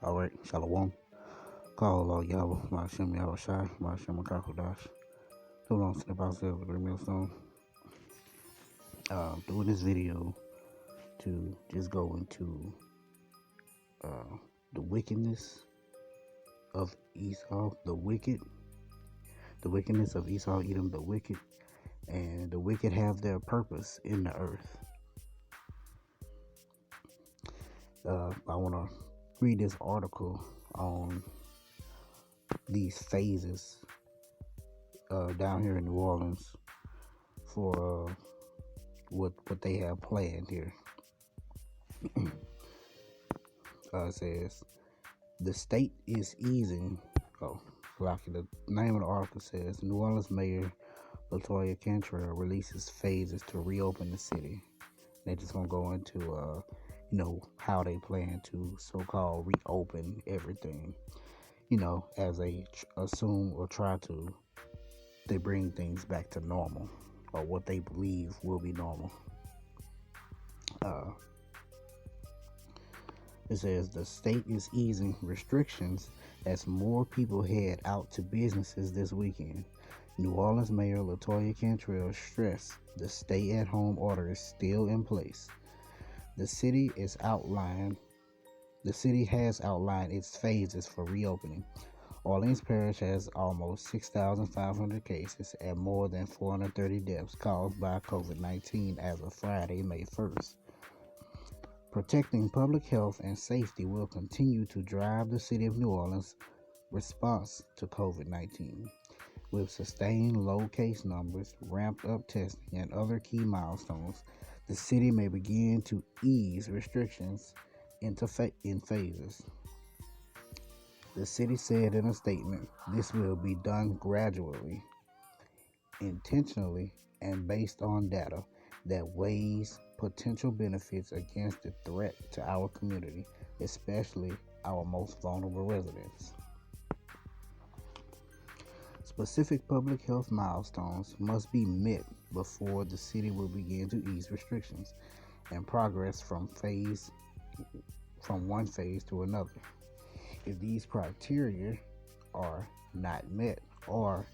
All right, Shalom. Call all Yahweh, Ma'ashem Yahweh Shai, Ma'ashem Akakodash. Too long to the Bosel with the millstone. Doing this video to just go into the wickedness of Esau, the wickedness of Esau, Edom, the wicked, and the wicked have their purpose in the earth. I want to read this article on these phases down here in New Orleans for what they have planned here. It says the state is easing. The name of the article says New Orleans Mayor LaToya Cantrell releases phases to reopen the city. They're just gonna go into how they plan to so-called reopen everything. As they assume or try to, they bring things back to normal, or what they believe will be normal. It says the state is easing restrictions as more people head out to businesses this weekend. New Orleans Mayor LaToya Cantrell stressed the stay-at-home order is still in place. The city has outlined its phases for reopening. Orleans Parish has almost 6,500 cases and more than 430 deaths caused by COVID-19 as of Friday, May 1st. Protecting public health and safety will continue to drive the city of New Orleans' response to COVID-19. With sustained low case numbers, ramped up testing, and other key milestones, the city may begin to ease restrictions in phases. The city said in a statement, this will be done gradually, intentionally, and based on data that weighs potential benefits against the threat to our community, especially our most vulnerable residents. Specific public health milestones must be met before the city will begin to ease restrictions and progress from one phase to another. If these criteria are not met, or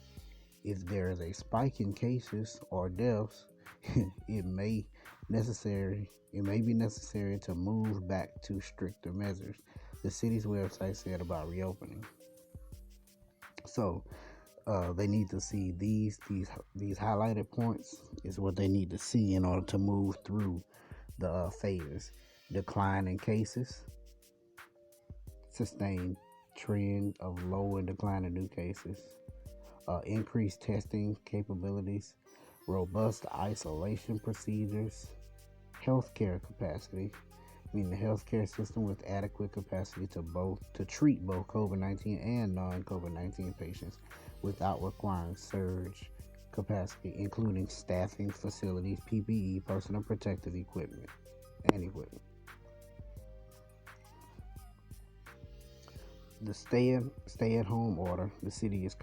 if there is a spike in cases or deaths, it may be necessary to move back to stricter measures, the city's website said about reopening. So they need to see these highlighted points is what they need to see in order to move through the phases. Decline in cases, sustained trend of low and declining new cases, increased testing capabilities, robust isolation procedures, healthcare capacity, meaning the healthcare system with adequate capacity to treat both COVID-19 and non-COVID-19 patients without requiring surge capacity, including staffing, facilities, PPE, personal protective equipment, and equipment. The stay-at-home order, the city is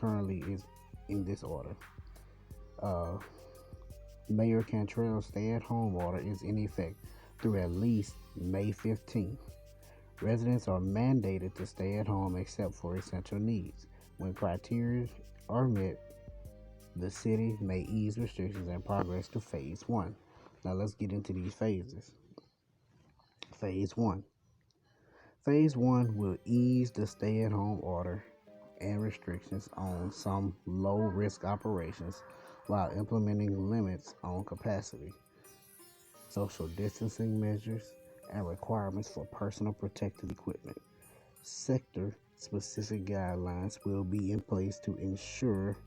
in this order. Mayor Cantrell's stay-at-home order is in effect through at least May 15th. Residents are mandated to stay at home except for essential needs. When criteria are met, the city may ease restrictions and progress to phase 1. Now let's get into these phases. Phase 1. Phase 1 will ease the stay-at-home order and restrictions on some low-risk operations while implementing limits on capacity, social distancing measures, and requirements for personal protective equipment. Sector-specific guidelines will be in place to ensure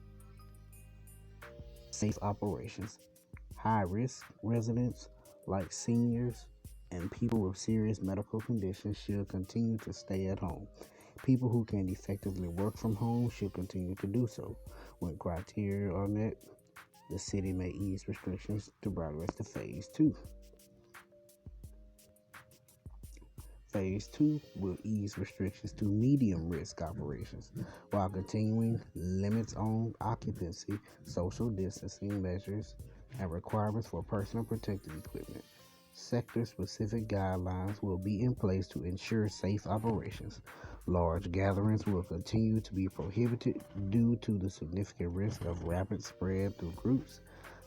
safe operations. High-risk residents like seniors and people with serious medical conditions should continue to stay at home. People who can effectively work from home should continue to do so. When criteria are met, the city may ease restrictions to progress to phase 2. Phase 2 will ease restrictions to medium-risk operations while continuing limits on occupancy, social distancing measures, and requirements for personal protective equipment. Sector-specific guidelines will be in place to ensure safe operations. Large gatherings will continue to be prohibited due to the significant risk of rapid spread through groups.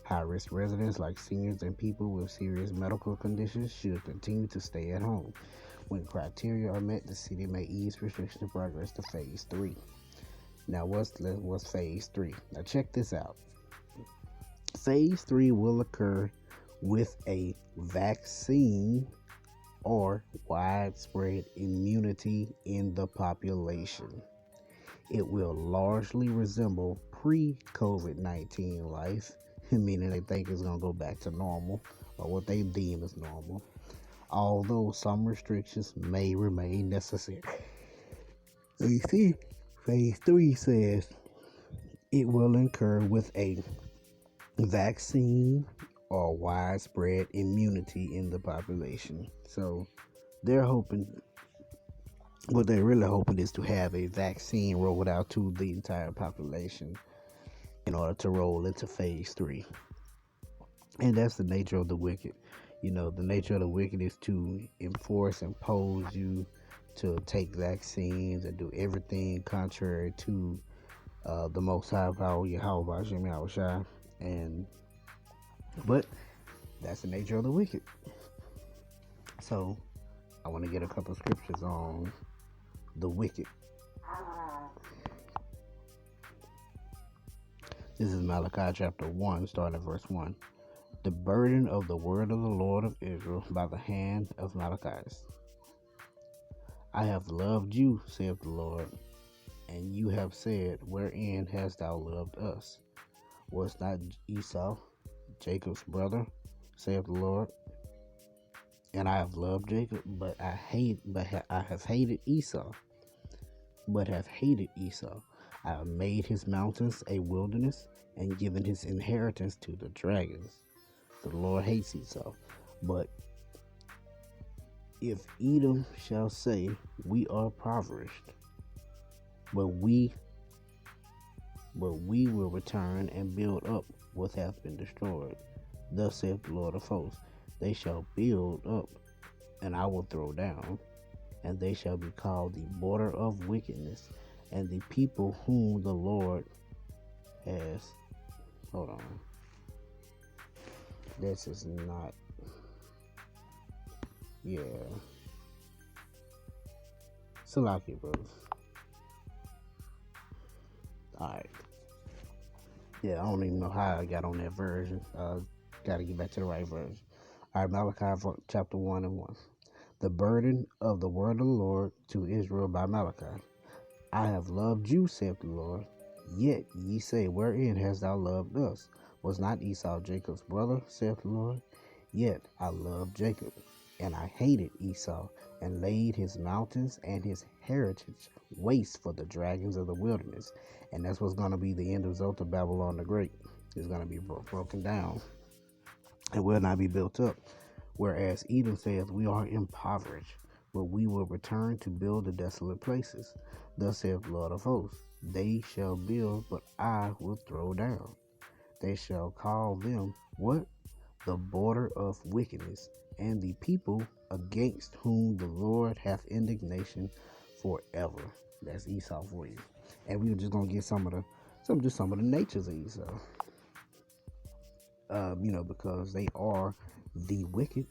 High-risk residents like seniors and people with serious medical conditions should continue to stay at home. When criteria are met, the city may ease restrictions to progress to phase 3. Now, what's phase 3? Now, check this out. Phase 3 will occur with a vaccine or widespread immunity in the population. It will largely resemble pre-COVID 19 life, meaning they think it's going to go back to normal or what they deem as normal, although some restrictions may remain necessary. You see, phase 3 says it will occur with a vaccine or widespread immunity in the population. So they're hoping, what they're really hoping is to have a vaccine rolled out to the entire population in order to roll into phase 3. And that's the nature of the wicked. You know, the nature of the wicked is to impose you to take vaccines and do everything contrary to the Most High Power, Yahweh Hashem Yahushua. But that's the nature of the wicked. So I want to get a couple scriptures on the wicked. This is Malachi chapter 1, starting at verse 1. The burden of the word of the Lord of Israel by the hand of Malachi. I have loved you, saith the Lord, and you have said, wherein hast thou loved us? Was not Esau Jacob's brother, saith the Lord? And I have loved Jacob, but I have hated Esau. I have made his mountains a wilderness, and given his inheritance to the dragons. The Lord hates Esau. But if Edom shall say, we are impoverished, but we will return and build up what hath been destroyed. Thus saith the Lord of hosts, they shall build up, and I will throw down, and they shall be called the border of wickedness, and the people whom the Lord has. Hold on. This is not. Yeah. Salaki, bros. Alright. Yeah, I don't even know how I got on that version. Got to get back to the right version. Alright, Malachi chapter 1 and 1. The burden of the word of the Lord to Israel by Malachi. I have loved you, saith the Lord. Yet ye say, wherein hast thou loved us? Was not Esau Jacob's brother, saith the Lord? Yet I loved Jacob, and I hated Esau, and laid his mountains and his heritage waste for the dragons of the wilderness. And that's what's going to be the end result of Babylon the Great. It's going to be broken down and will not be built up. Whereas Edom says, we are impoverished, but we will return to build the desolate places. Thus saith the Lord of hosts, they shall build, but I will throw down. They shall call them, what? The border of wickedness, and the people against whom the Lord hath indignation forever. That's Esau for you. And we were just gonna get some of the natures of Esau. Because they are the wicked.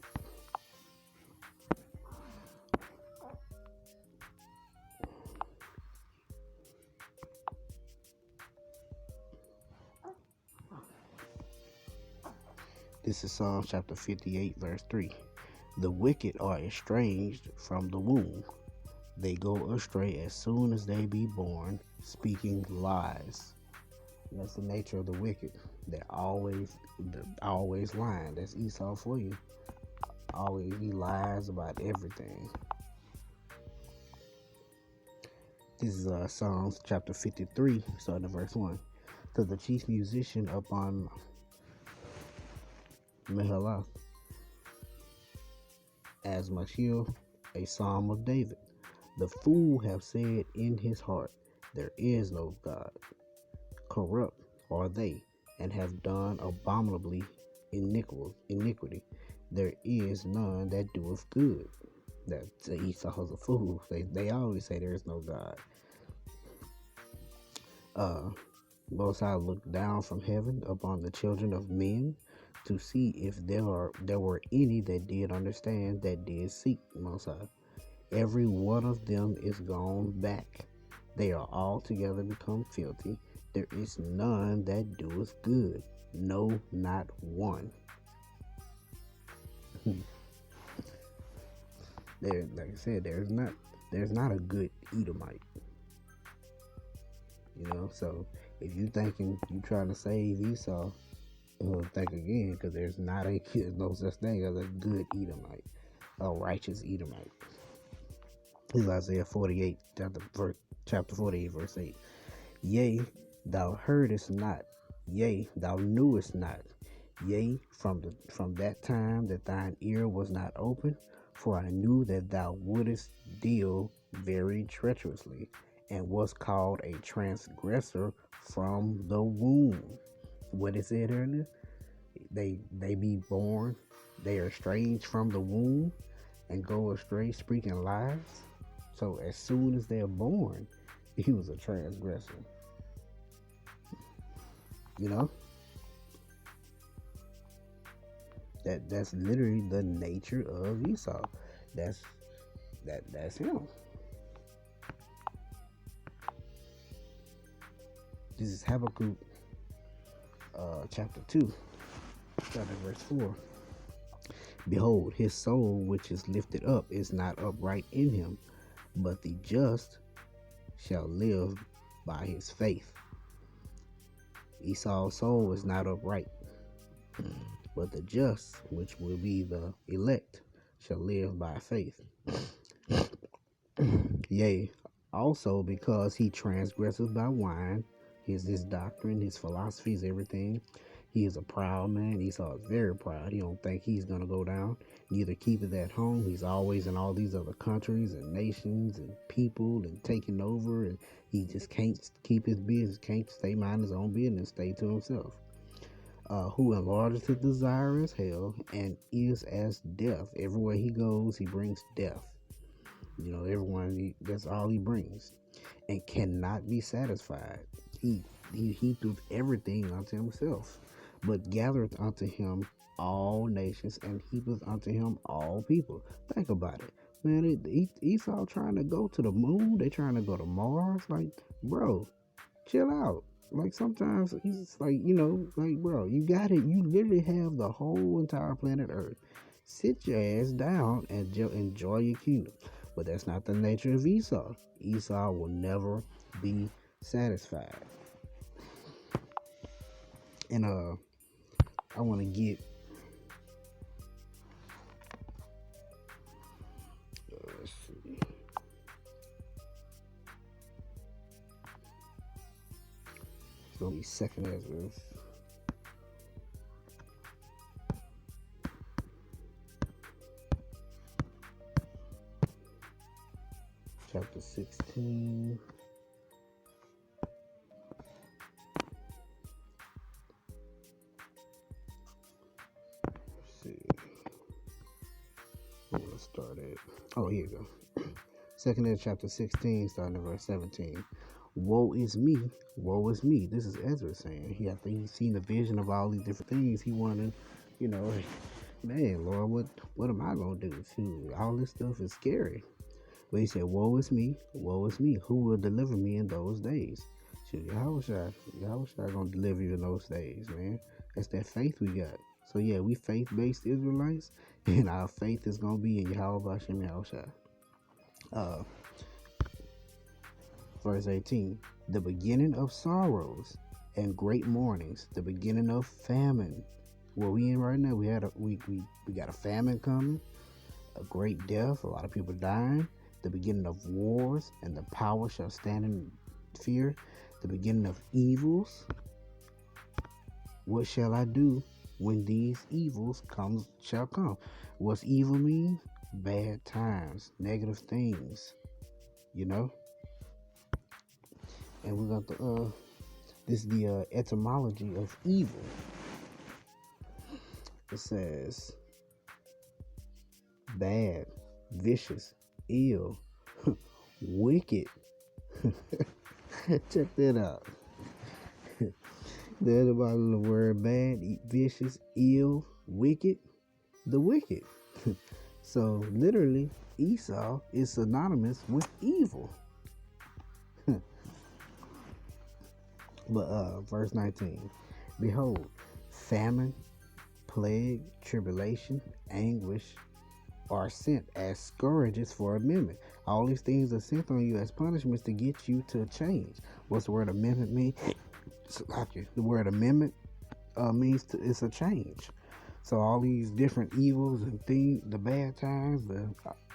This is Psalms chapter 58, verse 3. The wicked are estranged from the womb. They go astray as soon as they be born, speaking lies. And that's the nature of the wicked. They're always lying. That's Esau for you. He lies about everything. This is Psalms chapter 53, starting at verse 1. To the chief musician upon Mahalath, as Mashiach, a psalm of David. The fool have said in his heart, there is no God. Corrupt are they, and have done abominably iniquity. there is none that doeth good. That Esau's a fool. They always say there is no God. Uh, Most High looked down from heaven upon the children of men to see if there were any that did understand, that did seek Most High. Every one of them is gone back. They are altogether become filthy. There is none that doeth good. No, not one. There, like I said, there's not a good Edomite. So if you thinking you trying to save Esau, think again, because there's no such thing as a good Edomite, a righteous Edomite. This is Isaiah 48, chapter 48, verse 8. Yea, thou heardest not, yea, thou knewest not, yea, from that time that thine ear was not open, for I knew that thou wouldest deal very treacherously, and was called a transgressor from the womb. What it said earlier, they be born, they are estranged from the womb, and go astray, speaking lies. So as soon as they're born, he was a transgressor. That's literally the nature of Esau. That's him. This is Habakkuk chapter 2, chapter verse 4. Behold, his soul which is lifted up is not upright in him, but the just shall live by his faith. Esau's soul is not upright, but the just, which will be the elect, shall live by faith. Yea, also because he transgresseth by wine, his doctrine, his philosophies, everything. He is a proud man. Esau is very proud. He don't think he's going to go down. Neither keepeth at home. He's always in all these other countries and nations and people and taking over. And he just can't keep his business, can't stay mind his own business, stay to himself. Who enlargeth his desire as hell and is as death. Everywhere he goes, he brings death. That's all he brings. And cannot be satisfied. He heapeth everything unto himself, but gathereth unto him all nations, and heapeth unto him all people. Think about it, man. Esau trying to go to the moon. They trying to go to Mars. Like, bro, chill out. Like, sometimes he's like, bro, you got it. You literally have the whole entire planet Earth. Sit your ass down and enjoy your kingdom. But that's not the nature of Esau. Esau will never be satisfied. And I want to get let's see. It's gonna be second Ezra. Chapter 16. Let's see. I want to start at. Oh, here you go. Second Ezra chapter 16, starting at verse 17. Woe is me, woe is me. This is Ezra saying. After he's seen the vision of all these different things, he wanted, man, Lord, what am I gonna do? Shoot, all this stuff is scary. But he said, woe is me, who will deliver me in those days? Shoot, Yahushua gonna deliver you in those days, man. That's that faith we got. So yeah, we faith-based Israelites, and our faith is gonna be in Yahweh Hashem Yahushua. Verse 18, the beginning of sorrows and great mournings, the beginning of famine. Where we in right now, we got a famine coming, a great death, a lot of people dying, the beginning of wars, and the power shall stand in fear, the beginning of evils. What shall I do when these evils shall come? What's evil mean? Bad times, negative things, And we got this is the etymology of evil. It says, bad, vicious, ill, wicked. Check that out. The other part of the word bad, vicious, ill, wicked, the wicked. So literally, Esau is synonymous with evil. But verse 19, behold, famine, plague, tribulation, anguish are sent as scourges for amendment. All these things are sent on you as punishments to get you to change. What's the word amendment mean? The word amendment means it's a change. So all these different evils and things, the bad times,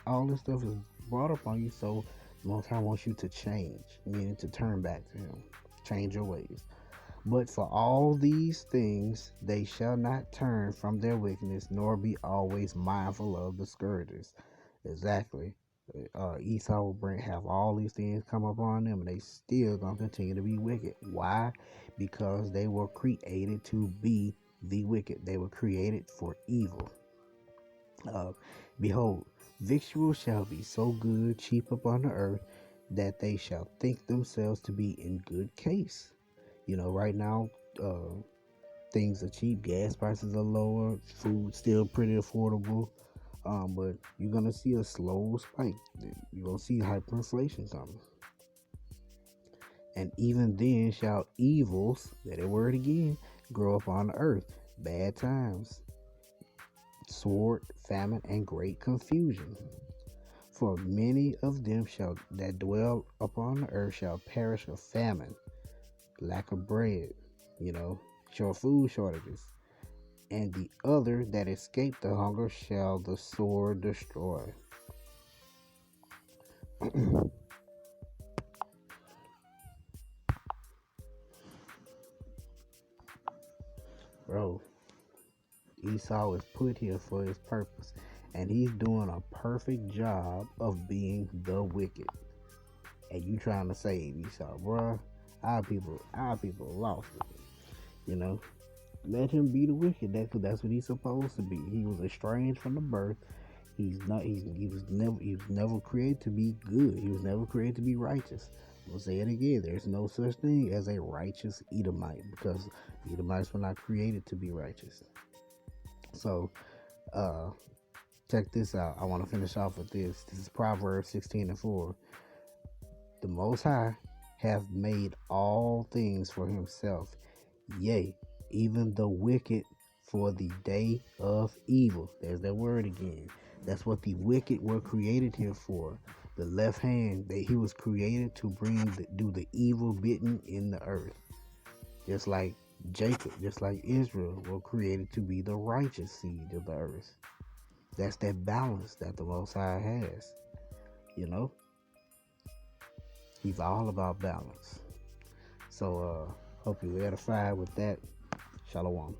all this stuff is brought up on you. So the Most High wants you to change, meaning to turn back to Him, change your ways. But for all these things, they shall not turn from their wickedness, nor be always mindful of the scourges. Exactly. Esau will have all these things come upon them, and they still gonna continue to be wicked. Why? Because they were created to be the wicked. They were created for evil. Behold, victuals shall be so good, cheap upon the earth, that they shall think themselves to be in good case. Right now, things are cheap, gas prices are lower, food still pretty affordable. But you're gonna see a slow spike. You're gonna see hyperinflation coming. And even then shall evils, that word again, grow upon the earth. Bad times, sword, famine, and great confusion. For many of them that dwell upon the earth shall perish of famine, lack of bread, food shortages. And the other that escape the hunger shall the sword destroy. Bro, Esau is put here for his purpose, and he's doing a perfect job of being the wicked. And you trying to save Esau, bro? Our people lost it. Let him be the wicked. That's what he's supposed to be. He was estranged from the birth. He's not. He was never created to be good. He was never created to be righteous. We'll say it again. There's no such thing as a righteous Edomite, because Edomites were not created to be righteous. So, check this out. I want to finish off with this. This is Proverbs 16:4. The Most High hath made all things for Himself, yea, even the wicked for the day of evil. There's that word again. That's what the wicked were created here for. The left hand, that he was created to do the evil bitten in the earth. Just like Jacob, just like Israel, were created to be the righteous seed of the earth. That's that balance that the Most High has. He's all about balance. So, hope you edified with that. Shalom.